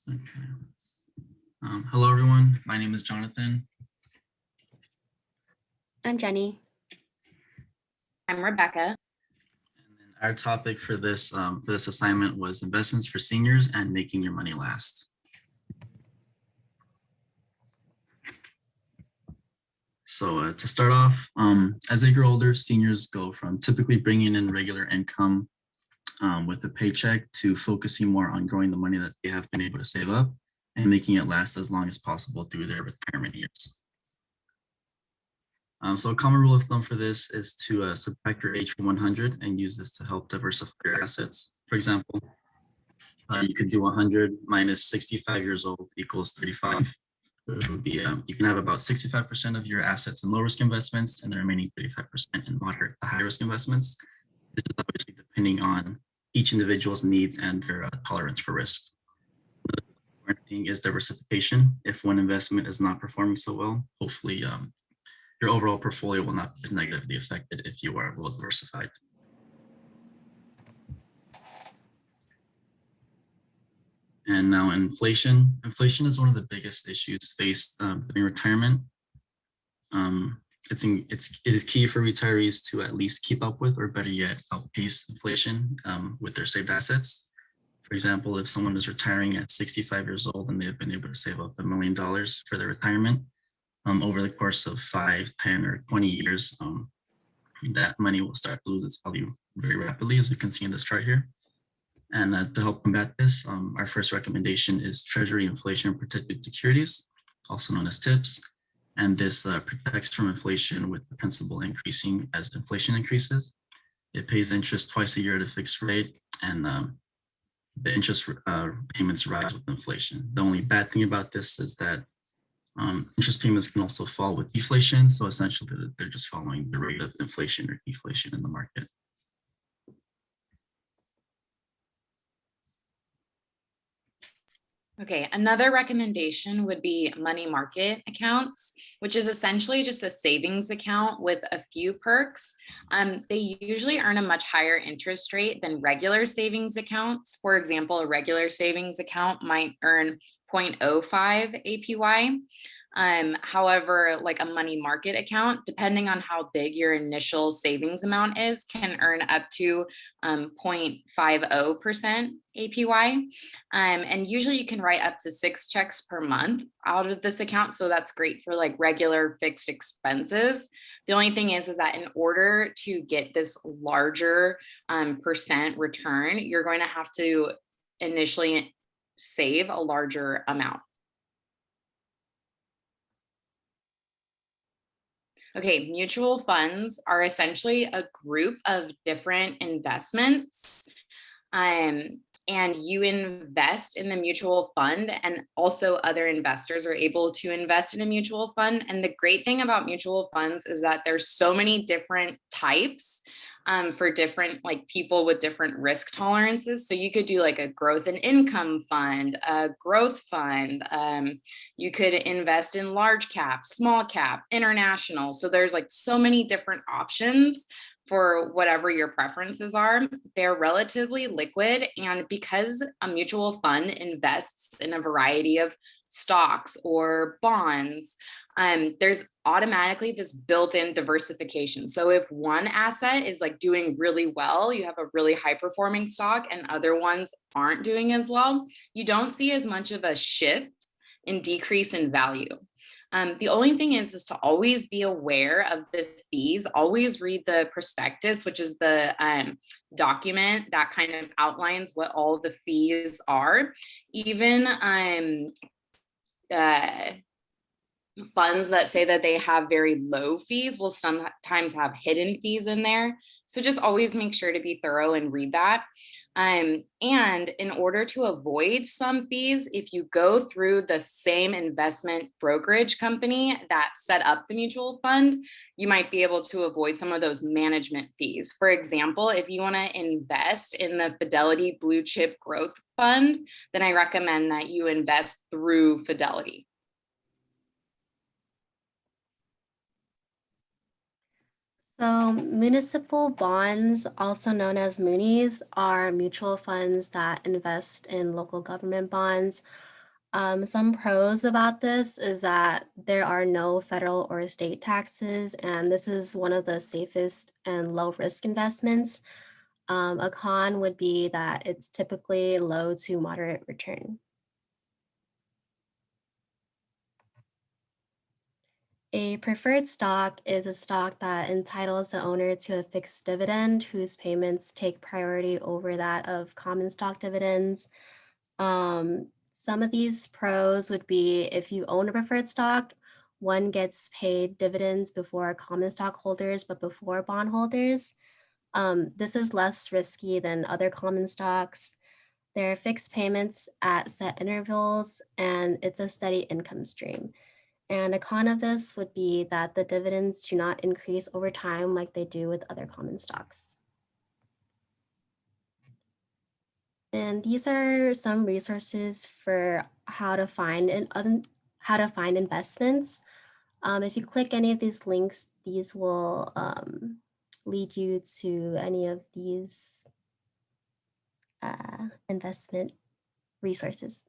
Okay. Hello, everyone. My name is Jonathan. I'm Jenny. I'm Rebecca. And then our topic for this assignment was investments for seniors and making your money last. So to start off, as they grow older, seniors go from typically bringing in regular income with a paycheck to focusing more on growing the money that they have been able to save up and making it last as long as possible through their retirement years. So a common rule of thumb for this is to subtract your age from 100 and use this to help diversify your assets. For example, you could do 100 minus 65 years old equals 35, which would be, you can have about 65% of your assets in low risk investments and the remaining 35% in moderate to high risk investments. This is obviously depending on each individual's needs and their tolerance for risk. The important thing is diversification. If one investment is not performing so well, hopefully your overall portfolio will not be as negatively affected if you are well diversified. And now inflation. Inflation is one of the biggest issues faced in retirement. It is key for retirees to at least keep up with, or better yet, outpace inflation with their saved assets. For example, if someone is retiring at 65 years old and they've been able to save up $1 million for their retirement, over the course of 5, 10, or 20 years, that money will start to lose its value very rapidly, as we can see in this chart here. And to help combat this, our first recommendation is Treasury Inflation Protected Securities, also known as TIPS. And this protects from inflation with the principal increasing as inflation increases. It pays interest twice a year at a fixed rate, and the interest payments rise with inflation. The only bad thing about this is that interest payments can also fall with deflation. So essentially, they're just following the rate of inflation or deflation in the market. Okay, another recommendation would be money market accounts, which is essentially just a savings account with a few perks. They usually earn a much higher interest rate than regular savings accounts. For example, a regular savings account might earn 0.05 APY. However, like a money market account, depending on how big your initial savings amount is, can earn up to 0.50% APY. And usually you can write up to 6 checks per month out of this account. So that's great for like regular fixed expenses. The only thing is that in order to get this larger percent return, you're going to have to initially save a larger amount. Okay, mutual funds are essentially a group of different investments. And you invest in the mutual fund, and also other investors are able to invest in a mutual fund. And the great thing about mutual funds is that there's so many different types for different like people with different risk tolerances. So you could do like a growth and income fund, a growth fund. You could invest in large cap, small cap, international. So there's like so many different options for whatever your preferences are. They're relatively liquid, and because a mutual fund invests in a variety of stocks or bonds, there's automatically this built-in diversification. So if one asset is like doing really well, you have a really high performing stock, and other ones aren't doing as well, you don't see as much of a shift in decrease in value. The only thing is to always be aware of the fees. Always read the prospectus, which is the document that kind of outlines what all the fees are. Even funds that say that they have very low fees will sometimes have hidden fees in there. So just always make sure to be thorough and read that. And in order to avoid some fees, if you go through the same investment brokerage company that set up the mutual fund, you might be able to avoid some of those management fees. For example, if you want to invest in the Fidelity Blue Chip Growth Fund, then I recommend that you invest through Fidelity. So municipal bonds, also known as munis, are mutual funds that invest in local government bonds. Some pros about this is that there are no federal or state taxes, and this is one of the safest and low risk investments. A con would be that it's typically low to moderate return. A preferred stock is a stock that entitles the owner to a fixed dividend whose payments take priority over that of common stock dividends. Some of these pros would be if you own a preferred stock, one gets paid dividends before common stockholders, but before bondholders. This is less risky than other common stocks. There are fixed payments at set intervals, and it's a steady income stream. And a con of this would be that the dividends do not increase over time like they do with other common stocks. And these are some resources for how to find investments. If you click any of these links, these will lead you to any of these investment resources.